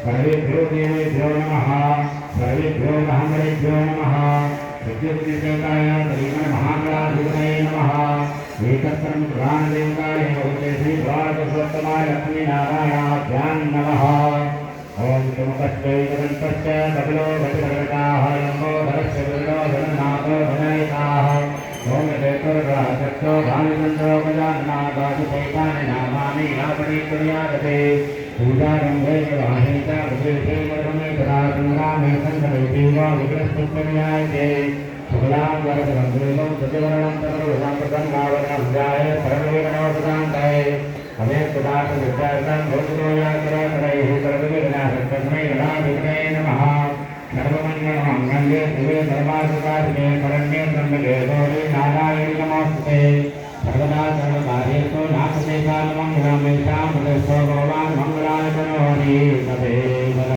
सर्वेभ्यो देवेभ्यो नमः सर्वेभ्यो ब्राह्मणेभ्यो नमः विद्युद्विषेकाय श्रीमन्महागणाधिपतये नमः एकत्रं प्रधानदेवताय भगवते श्रीद्वारपुरुषोत्तमाय लक्ष्मीनारायणाभ्यां नमः ओम तुमकश्चैकदन्तश्च कपिलो भजगर्गाः लम्बोदरस्य विरलो धननाथो धनयिताः ओम चैतुर्राजक्तो भानुचन्द्रो गजाननाथादिशैतानि नामानि यापणि कुर्यादते पूजारम्भे विवाहे च विशेषे वर्धने तदा सङ्ग्रामे सङ्घटितो विग्रहस्तुत्वन्यायते शुक्लां वरदरन्ध्रेलो सतिवर्णं तरुणां प्रसन्नावरणं ध्याये सर्वविघ्नोपशान्तये अमें पदार्थ विद्यार्थं भोजनोयाकरैः सर्वविघ्नाशक्तस्मै गणाधिपतये नमः सर्वमङ्गलमाङ्गल्ये शिवे सर्वार्थसाधिके शरण्ये त्र्यम्बके गौरी नारायणि नमोऽस्तुते सर्वदा सर्वकार्येषु नास्ति कालमङ्गलमेषां हृदयस्थो भगवान् मङ्गलाय तनोहरि तदेव